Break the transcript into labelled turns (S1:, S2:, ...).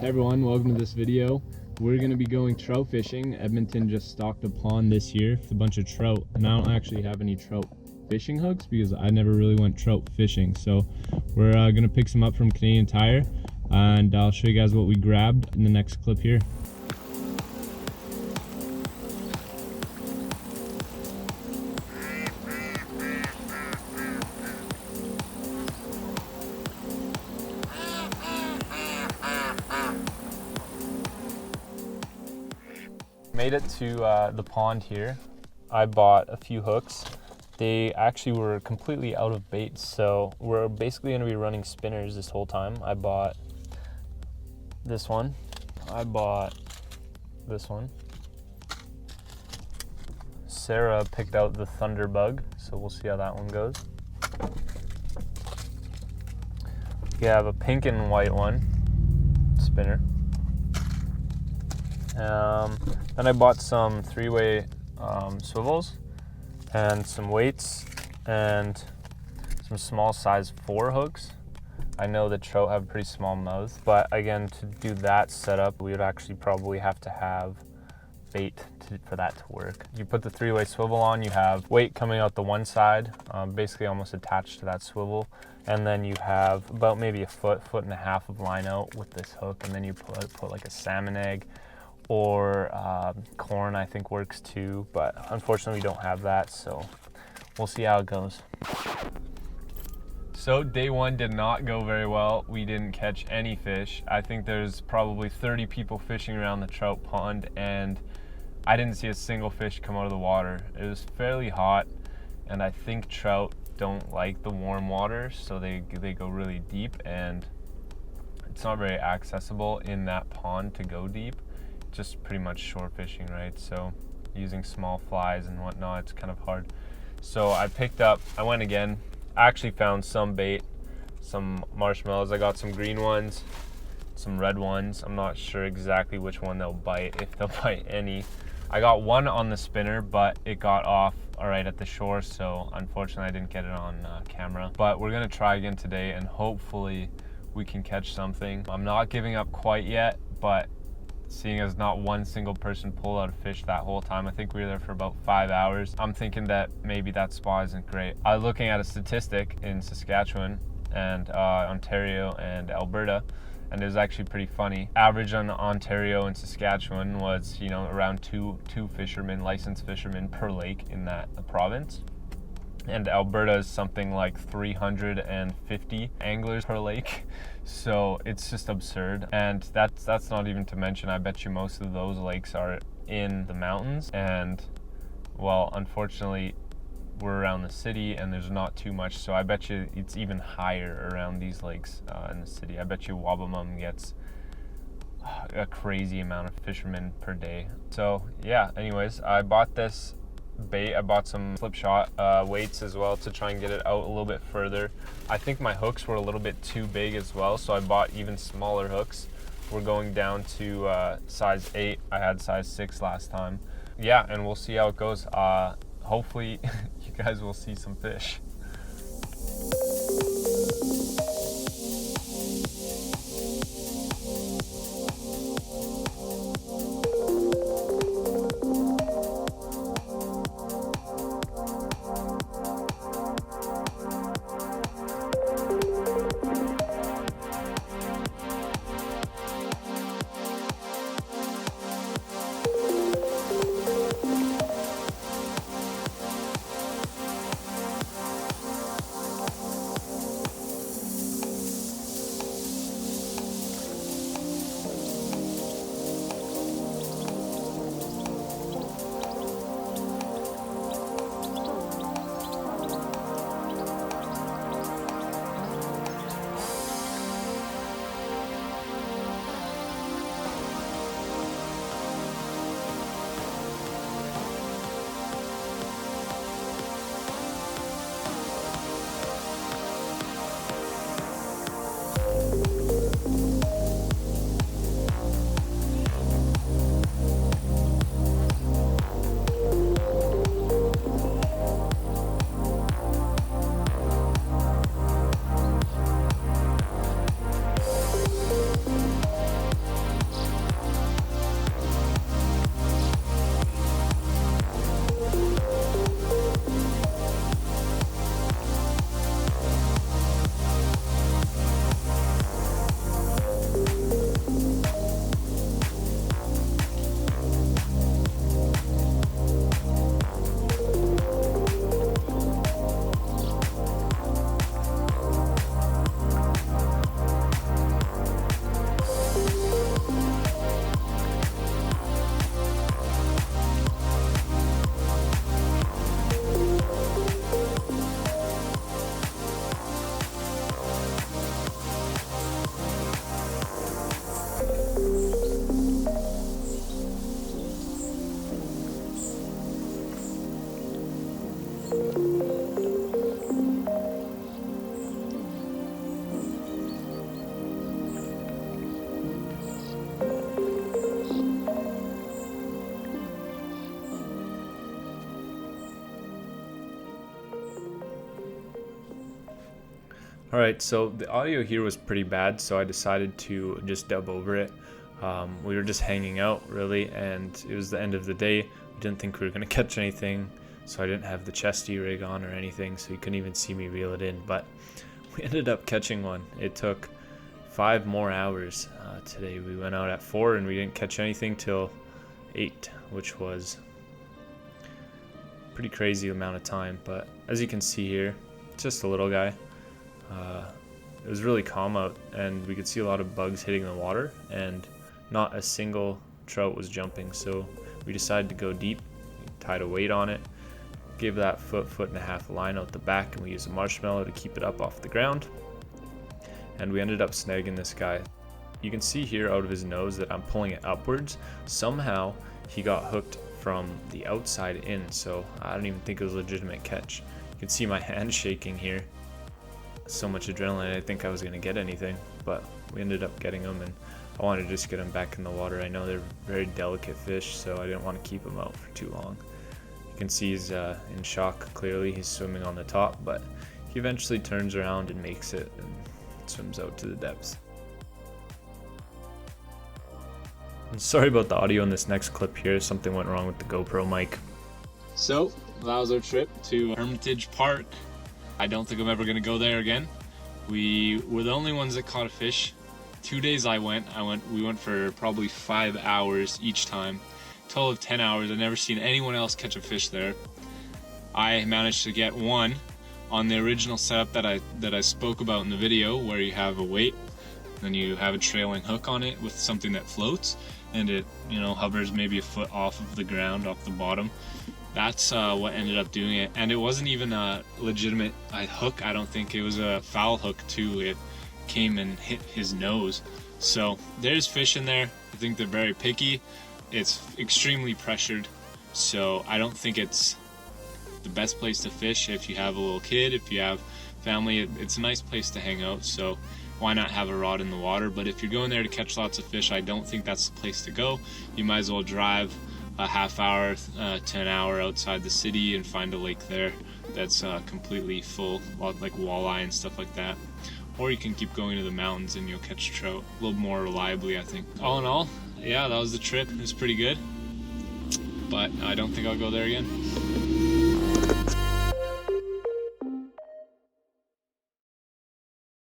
S1: Hey everyone, welcome to this video. We're going to be going trout fishing. Edmonton just stocked a pond this year with a bunch of trout, and I don't actually have any trout fishing hooks because I never really went trout fishing. So we're going to pick some up from Canadian Tire, and I'll show you guys what we grabbed in the next clip here. Made it to the pond here. I bought a few hooks. They actually were completely out of bait, so we're basically going to be running spinners this whole time. I bought this one. I bought this one. Sarah picked out the Thunderbug, so we'll see how that one goes. We have a pink and white one spinner. Then I bought some three-way swivels and some weights and some small size 4 hooks. I know that trout have pretty small mouths, but again, to do that setup, we would actually probably have to have bait for that to work. You put the 3-way swivel on, you have weight coming out the one side, basically almost attached to that swivel, and then you have about maybe a foot and a half of line out with this hook, and then you put like a salmon egg, or corn I think works too, but unfortunately we don't have that, so we'll see how it goes. So day one did not go very well. We didn't catch any fish. I think there's probably 30 people fishing around the trout pond, and I didn't see a single fish come out of the water. It was fairly hot, and I think trout don't like the warm water, so they go really deep, and it's not very accessible in that pond to go deep. Just pretty much shore fishing, right? So using small flies and whatnot, it's kind of hard. So I went again. I actually found some bait, some marshmallows. I got some green ones, some red ones. I'm not sure exactly which one they'll bite, if they'll bite any. I got one on the spinner, but it got off all right at the shore, so unfortunately I didn't get it on camera. But we're gonna try again today, and hopefully we can catch something. I'm not giving up quite yet, but seeing as not one single person pulled out a fish that whole time, I think we were there for about 5 hours, I'm thinking that maybe that spot isn't great. I was looking at a statistic in Saskatchewan and Ontario and Alberta, and it was actually pretty funny. Average on Ontario and Saskatchewan was, around two licensed fishermen per lake in that province. And Alberta is something like 350 anglers per lake. So it's just absurd. And that's not even to mention, I bet you most of those lakes are in the mountains. And well, unfortunately, we're around the city and there's not too much. So I bet you it's even higher around these lakes in the city. I bet you Wabbamum gets a crazy amount of fishermen per day. So yeah, anyways, I bought this bait. I bought some slip shot weights as well to try and get it out a little bit further. I think my hooks were a little bit too big as well, so I bought even smaller hooks. We're going down to size 8. I had size 6 last time. Yeah, and we'll see how it goes. Hopefully you guys will see some fish. Alright, so the audio here was pretty bad, so I decided to just dub over it. We were just hanging out, really, and it was the end of the day. We didn't think we were going to catch anything, so I didn't have the chesty rig on or anything, so you couldn't even see me reel it in. But we ended up catching one. It took 5 more hours today. We went out at 4 and we didn't catch anything till 8, which was a pretty crazy amount of time. But as you can see here, it's just a little guy. It was really calm out, and we could see a lot of bugs hitting the water, and not a single trout was jumping. So we decided to go deep, tied a weight on it, gave that foot and a half line out the back, and we used a marshmallow to keep it up off the ground. And we ended up snagging this guy. You can see here out of his nose that I'm pulling it upwards. Somehow he got hooked from the outside in, so I don't even think it was a legitimate catch. You can see my hand shaking here. So much adrenaline, I didn't think I was going to get anything, but we ended up getting them, and I wanted to just get them back in the water. I know they're very delicate fish, so I didn't want to keep them out for too long. You can see he's in shock, clearly. He's swimming on the top, but he eventually turns around and makes it and swims out to the depths. I'm sorry about the audio in this next clip here. Something went wrong with the GoPro mic.
S2: So that was our trip to Hermitage Park. I don't think I'm ever going to go there again. We were the only ones that caught a fish. 2 days we went for probably 5 hours each time. Total of 10 hours. I've never seen anyone else catch a fish there. I managed to get one on the original setup that I spoke about in the video, where you have a weight, then you have a trailing hook on it with something that floats, and it hovers maybe a foot off of the ground, off the bottom. That's what ended up doing it, and it wasn't even a legitimate hook. I don't think it was a foul hook too. It came and hit his nose. So there's fish in there. I think they're very picky. It's extremely pressured, so I don't think it's the best place to fish. If you have a little kid, if you have family, it's a nice place to hang out, so why not have a rod in the water? But if you're going there to catch lots of fish, I don't think that's the place to go. You might as well drive a half hour to an hour outside the city and find a lake there that's completely full, like walleye and stuff like that. Or you can keep going to the mountains and you'll catch trout a little more reliably, I think. All in all, yeah, that was the trip. It was pretty good, but I don't think I'll go there again.